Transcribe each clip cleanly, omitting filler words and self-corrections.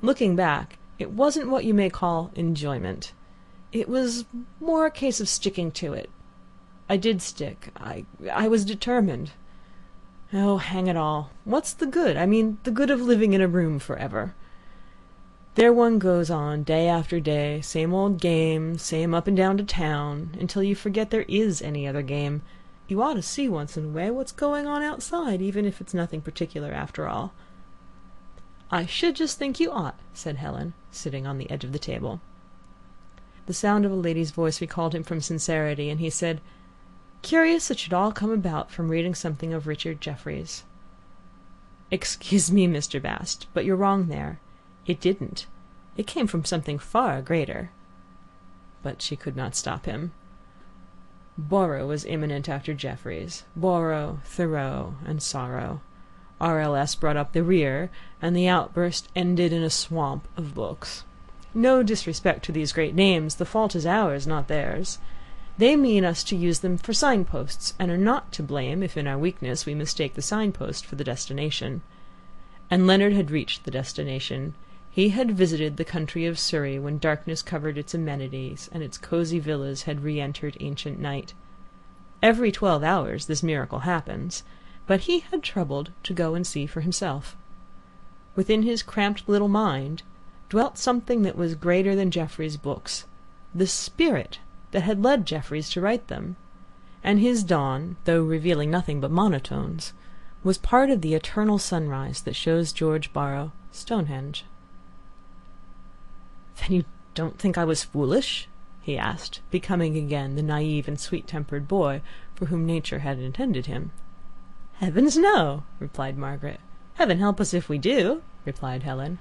Looking back, it wasn't what you may call enjoyment. It was more a case of sticking to it. I did stick. I was determined. Oh, hang it all. What's the good? I mean, the good of living in a room forever? There one goes on, day after day, same old game, same up and down to town, until you forget there is any other game. You ought to see once in a way what's going on outside, even if it's nothing particular after all. I should just think you ought, said Helen, sitting on the edge of the table. The sound of a lady's voice recalled him from sincerity, and he said, "Curious it should all come about from reading something of Richard Jefferies." "Excuse me, Mr. Bast, but you're wrong there. It didn't. It came from something far greater." But she could not stop him. Borrow was imminent after Jefferies. Borrow, Thoreau, and Sorrow. RLS brought up the rear, and the outburst ended in a swamp of books. No disrespect to these great names, the fault is ours, not theirs. They mean us to use them for signposts, and are not to blame if in our weakness we mistake the signpost for the destination. And Leonard had reached the destination. He had visited the country of Surrey when darkness covered its amenities, and its cosy villas had re-entered ancient night. Every 12 hours this miracle happens, but he had troubled to go and see for himself. Within his cramped little mind dwelt something that was greater than Jefferies' books, the spirit that had led Jefferies to write them, and his dawn, though revealing nothing but monotones, was part of the eternal sunrise that shows George Borrow Stonehenge. "Then you don't think I was foolish?" he asked, becoming again the naive and sweet-tempered boy for whom nature had intended him. "Heavens, no," replied Margaret. "Heaven help us if we do," replied Helen.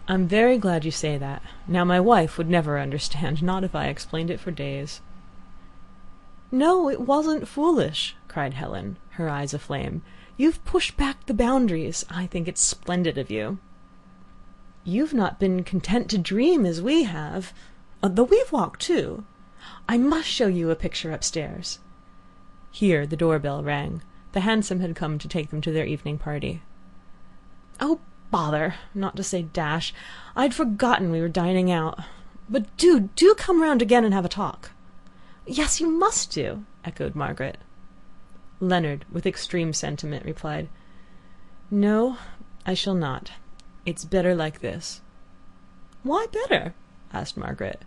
"I'm very glad you say that. Now my wife would never understand, not if I explained it for days." "No, it wasn't foolish," cried Helen, her eyes aflame. "You've pushed back the boundaries. I think it's splendid of you." "You've not been content to dream as we have, though we've walked too. I must show you a picture upstairs." Here the doorbell rang. The hansom had come to take them to their evening party. "Oh, bother, not to say dash. I'd forgotten we were dining out. But do come round again and have a talk." "Yes, you must do," echoed Margaret. Leonard, with extreme sentiment, replied, "No, I shall not. It's better like this." "Why better?" asked Margaret.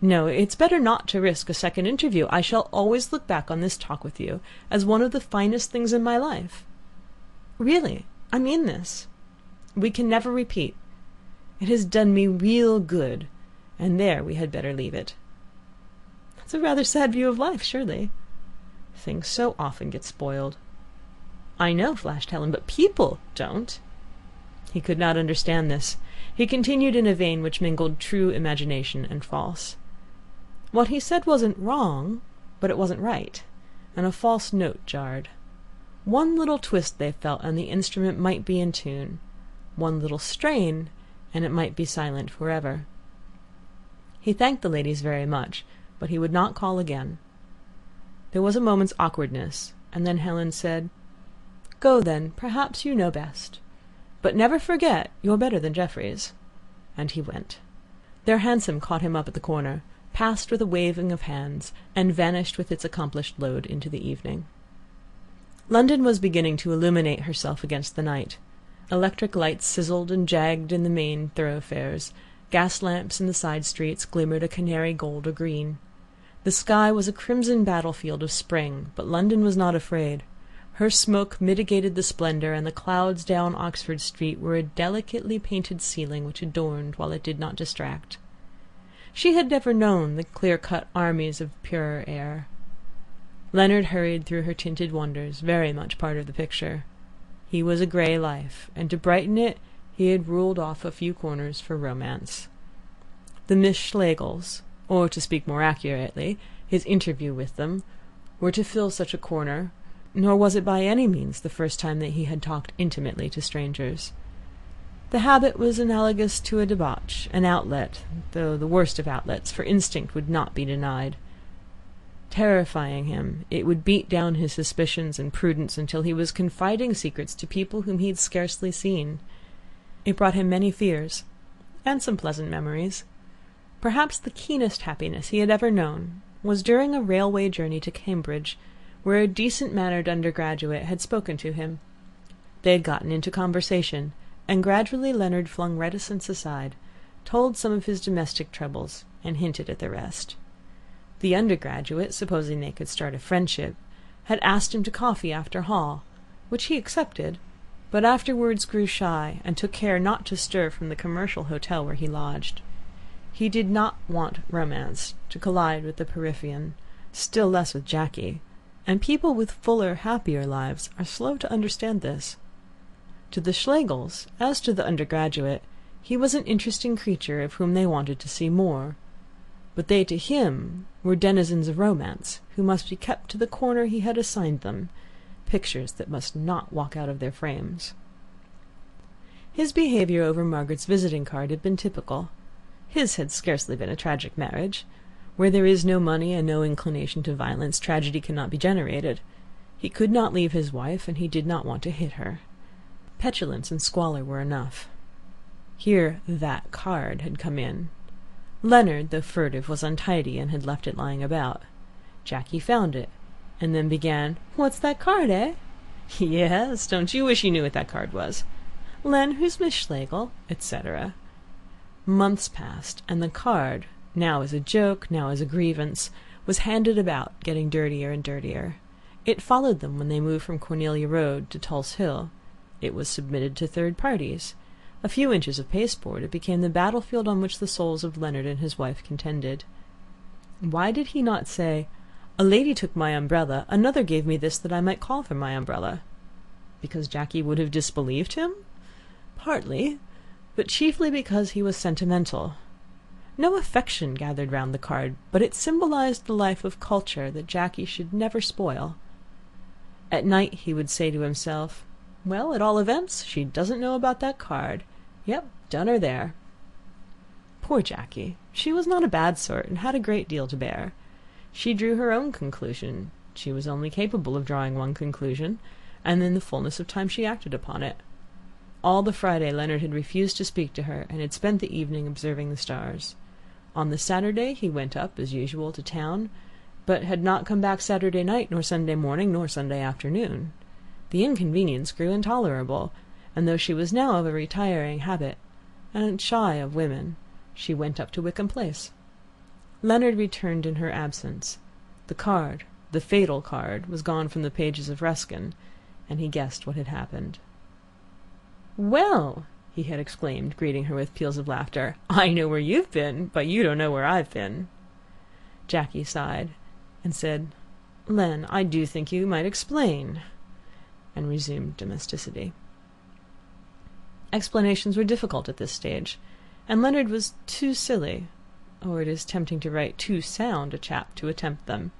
"No, it's better not to risk a second interview. I shall always look back on this talk with you as one of the finest things in my life. Really, I mean this. We can never repeat. It has done me real good, and there we had better leave it." "That's a rather sad view of life, surely." "Things so often get spoiled." "I know," flashed Helen, "but people don't." He could not understand this. He continued in a vein which mingled true imagination and false. What he said wasn't wrong, but it wasn't right, and a false note jarred. One little twist, they felt, and the instrument might be in tune. One little strain, and it might be silent forever. He thanked the ladies very much, but he would not call again. There was a moment's awkwardness, and then Helen said, "Go then, perhaps you know best. But never forget you're better than Jefferies." And he went. Their hansom caught him up at the corner, passed with a waving of hands, and vanished with its accomplished load into the evening. London was beginning to illuminate herself against the night. Electric lights sizzled and jagged in the main thoroughfares. Gas lamps in the side streets glimmered a canary gold or green. The sky was a crimson battlefield of spring, but London was not afraid. Her smoke mitigated the splendour, and the clouds down Oxford Street were a delicately painted ceiling which adorned while it did not distract. She had never known the clear-cut armies of purer air. Leonard hurried through her tinted wonders, very much part of the picture. He was a grey life, and to brighten it he had ruled off a few corners for romance. The Miss Schlegels, or to speak more accurately, his interview with them, were to fill such a corner, nor was it by any means the first time that he had talked intimately to strangers. The habit was analogous to a debauch, an outlet, though the worst of outlets, for instinct would not be denied. Terrifying him, it would beat down his suspicions and prudence until he was confiding secrets to people whom he had scarcely seen. It brought him many fears, and some pleasant memories. Perhaps the keenest happiness he had ever known was during a railway journey to Cambridge, where a decent-mannered undergraduate had spoken to him. They had gotten into conversation, and gradually Leonard flung reticence aside, told some of his domestic troubles, and hinted at the rest. The undergraduate, supposing they could start a friendship, had asked him to coffee after Hall, which he accepted, but afterwards grew shy and took care not to stir from the commercial hotel where he lodged. He did not want romance to collide with the Porphyrion, still less with Jackie, and people with fuller, happier lives are slow to understand this. To the Schlegels, as to the undergraduate, he was an interesting creature of whom they wanted to see more, but they to him were denizens of romance, who must be kept to the corner he had assigned them, pictures that must not walk out of their frames. His behaviour over Margaret's visiting card had been typical. His had scarcely been a tragic marriage. Where there is no money and no inclination to violence, tragedy cannot be generated. He could not leave his wife, and he did not want to hit her. Petulance and squalor were enough. Here that card had come in. Leonard, though furtive, was untidy and had left it lying about. Jackie found it, and then began, "What's that card, eh?" "Yes, don't you wish you knew what that card was?" "Len, who's Miss Schlegel?" etc. Months passed, and the card, now as a joke, now as a grievance, was handed about, getting dirtier and dirtier. It followed them when they moved from Cornelia Road to Tulse Hill. It was submitted to third parties. A few inches of pasteboard, it became the battlefield on which the souls of Leonard and his wife contended. Why did he not say, "A lady took my umbrella, another gave me this that I might call for my umbrella"? Because Jackie would have disbelieved him? Partly, but chiefly because he was sentimental. No affection gathered round the card, but it symbolized the life of culture that Jackie should never spoil. At night he would say to himself, "Well, at all events, she doesn't know about that card. Yep, done her there." Poor Jackie! She was not a bad sort, and had a great deal to bear. She drew her own conclusion. She was only capable of drawing one conclusion, and in the fullness of time she acted upon it. All the Friday Leonard had refused to speak to her, and had spent the evening observing the stars. On the Saturday he went up, as usual, to town, but had not come back Saturday night, nor Sunday morning, nor Sunday afternoon. The inconvenience grew intolerable, and though she was now of a retiring habit, and shy of women, she went up to Wickham Place. Leonard returned in her absence. The card, the fatal card, was gone from the pages of Ruskin, and he guessed what had happened. "Well," he had exclaimed, greeting her with peals of laughter, "I know where you've been, but you don't know where I've been." Jackie sighed, and said, "Len, I do think you might explain," and resumed domesticity. Explanations were difficult at this stage, and Leonard was too silly, or it is tempting to write too sound a chap to attempt them.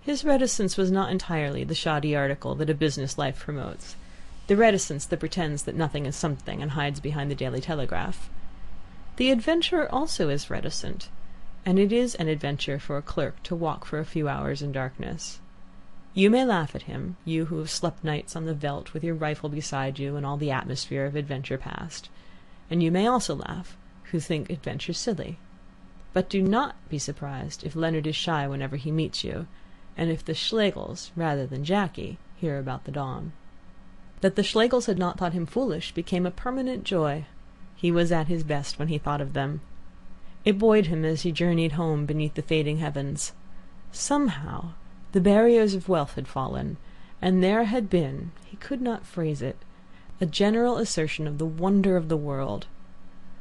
His reticence was not entirely the shoddy article that a business life promotes, the reticence that pretends that nothing is something and hides behind the Daily Telegraph. The adventurer also is reticent, and it is an adventure for a clerk to walk for a few hours in darkness. You may laugh at him, you who have slept nights on the veldt with your rifle beside you and all the atmosphere of adventure past, and you may also laugh who think adventure silly. But do not be surprised if Leonard is shy whenever he meets you, and if the Schlegels, rather than Jackie, hear about the dawn. That the Schlegels had not thought him foolish became a permanent joy. He was at his best when he thought of them. It buoyed him as he journeyed home beneath the fading heavens. Somehow the barriers of wealth had fallen, and there had been, he could not phrase it, a general assertion of the wonder of the world.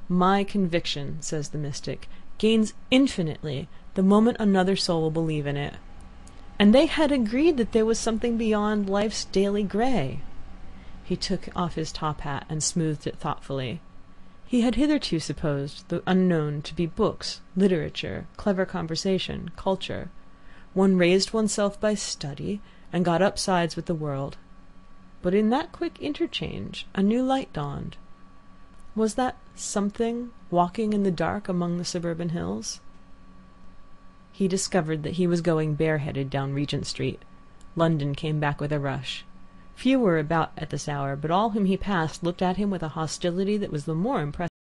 My conviction, says the mystic, gains infinitely the moment another soul will believe in it. And they had agreed that there was something beyond life's daily grey. He took off his top hat and smoothed it thoughtfully. He had hitherto supposed the unknown to be books, literature, clever conversation, culture. One raised oneself by study, and got up sides with the world. But in that quick interchange a new light dawned. Was that something walking in the dark among the suburban hills? He discovered that he was going bareheaded down Regent Street. London came back with a rush. Few were about at this hour, but all whom he passed looked at him with a hostility that was the more impressive